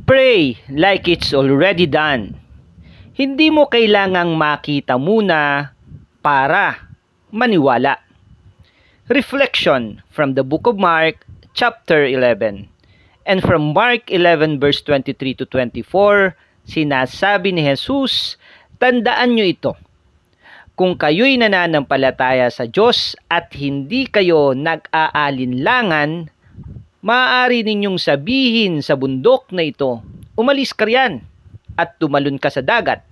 Pray like it's already done. Hindi mo kailangang makita muna para maniwala. Reflection from the book of Mark, chapter 11. And from Mark 11 verse 23 to 24, sinasabi ni Jesus, tandaan nyo ito. Kung kayo'y nananampalataya sa Diyos at hindi kayo nag-aalinlangan, maaari ninyong sabihin sa bundok na ito, umalis ka riyan at tumalon ka sa dagat,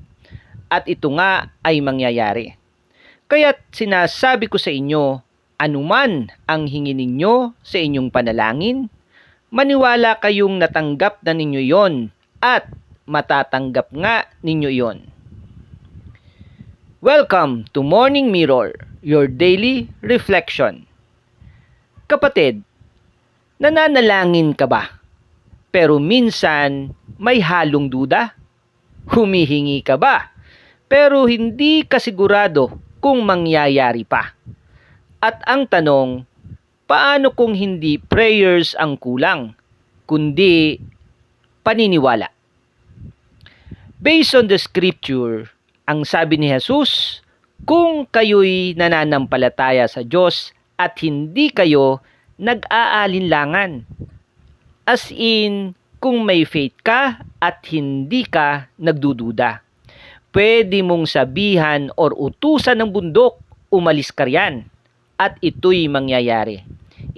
at ito nga ay mangyayari. Kaya't sinasabi ko sa inyo, anuman ang hingin ninyo sa inyong panalangin, maniwala kayong natanggap na ninyo yon at matatanggap nga ninyo yon. Welcome to Morning Mirror, your daily reflection. Kapatid, nananalangin ka ba? Pero minsan may halong duda? Humihingi ka ba? Pero hindi ka sigurado kung mangyayari pa. At ang tanong, paano kung hindi prayers ang kulang, kundi paniniwala? Based on the scripture, ang sabi ni Jesus, kung kayo'y nananampalataya sa Diyos at hindi kayo nag-aalinlangan. As in, kung may faith ka at hindi ka nagdududa. Pwede mong sabihan or utusan ng bundok, umalis ka riyan, at ito'y mangyayari.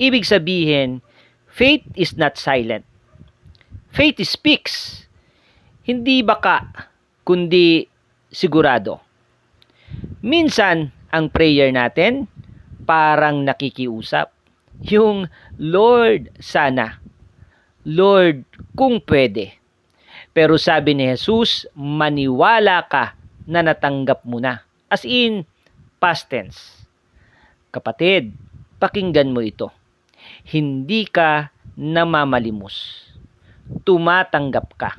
Ibig sabihin, faith is not silent. Faith speaks. Hindi baka, kundi sigurado. Minsan, ang prayer natin, parang nakikiusap. Yung, Lord, sana. Lord, kung pwede. Pero sabi ni Jesus, maniwala ka na natanggap mo na. As in, past tense. Kapatid, pakinggan mo ito. Hindi ka namamalimos. Tumatanggap ka.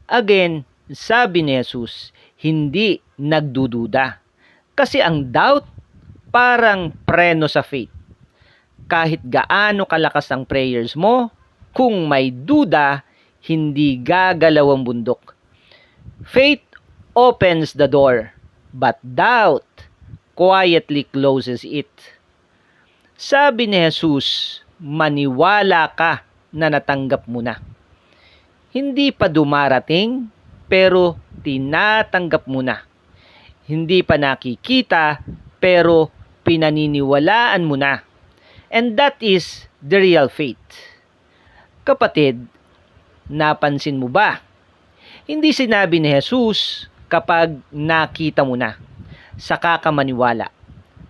Again, sabi ni Jesus, hindi nagdududa. Kasi ang doubt, parang preno sa faith. Kahit gaano kalakas ang prayers mo, kung may duda, hindi gagalaw ang bundok. Faith opens the door, but doubt quietly closes it. Sabi ni Jesus, maniwala ka na natanggap mo na. Hindi pa dumarating, pero tinatanggap mo na. Hindi pa nakikita, pero pinaniniwalaan mo na. And that is the real faith. Kapatid, napansin mo ba? Hindi sinabi ni Jesus kapag nakita mo na, saka ka maniwala.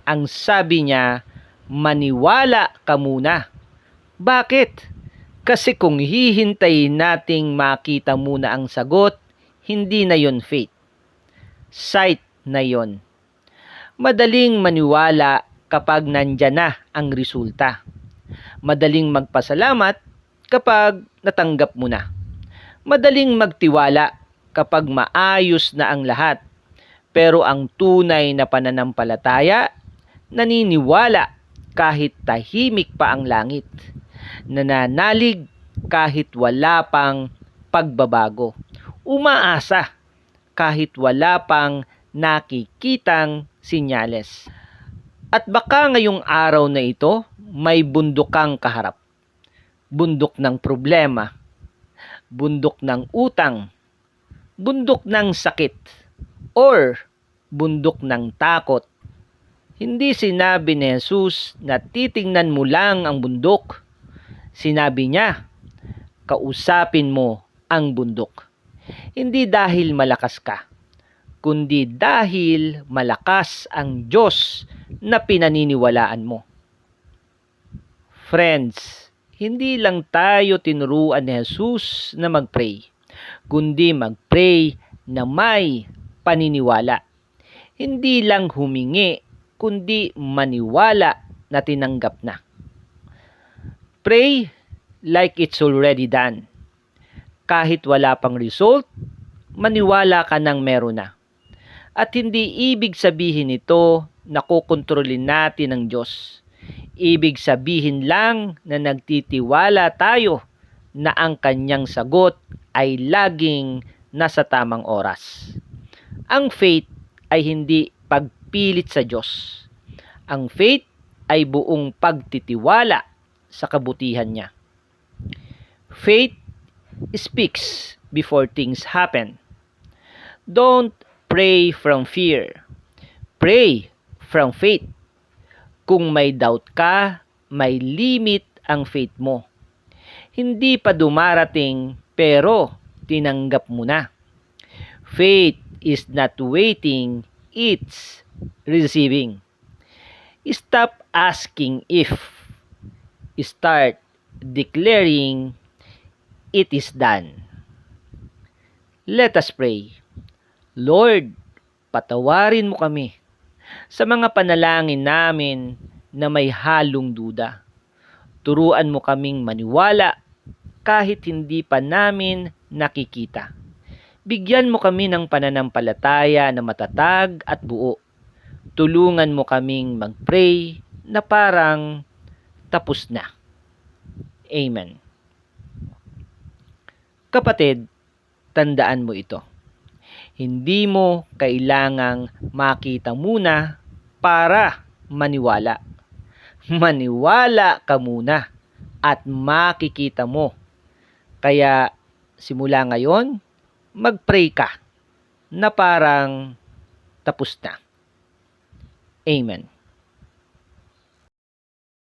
Ang sabi niya, maniwala ka muna. Bakit? Kasi kung hihintayin nating makita muna ang sagot, hindi na yon faith. Sight na yon. Madaling maniwala kapag nandyan na ang resulta. Madaling magpasalamat kapag natanggap mo na. Madaling magtiwala kapag maayos na ang lahat. Pero ang tunay na pananampalataya, naniniwala kahit tahimik pa ang langit. Nananalig kahit wala pang pagbabago. Umaasa kahit wala pang nakikitang sinyales. At baka ngayong araw na ito, may bundok kang kaharap. Bundok ng problema, bundok ng utang, bundok ng sakit, or bundok ng takot. Hindi sinabi ni Jesus na titingnan mo lang ang bundok. Sinabi niya, kausapin mo ang bundok. Hindi dahil malakas ka, kundi dahil malakas ang Diyos na pinaniniwalaan mo. Friends, hindi lang tayo tinuruan ni Jesus na mag-pray, kundi mag-pray na may paniniwala. Hindi lang humingi, kundi maniwala na tinanggap na. Pray like it's already done. Kahit wala pang result, maniwala ka nang meron na. At hindi ibig sabihin ito na kukontrolin natin ng Diyos. Ibig sabihin lang na nagtitiwala tayo na ang kanyang sagot ay laging nasa tamang oras. Ang faith ay hindi pagpilit sa Diyos. Ang faith ay buong pagtitiwala sa kabutihan niya. Faith speaks before things happen. Don't pray from fear. Pray from faith. Kung may doubt ka, may limit ang faith mo. Hindi pa dumarating pero tinanggap mo na. Faith is not waiting, it's receiving. Stop asking if. Start declaring it is done. Let us pray. Lord, patawarin mo kami sa mga panalangin namin na may halong duda. Turuan mo kaming maniwala kahit hindi pa namin nakikita. Bigyan mo kami ng pananampalataya na matatag at buo. Tulungan mo kaming mag-pray na parang tapos na. Amen. Kapatid, tandaan mo ito. Hindi mo kailangang makita muna para maniwala. Maniwala ka muna at makikita mo. Kaya simula ngayon, mag-pray ka na parang tapos na. Amen.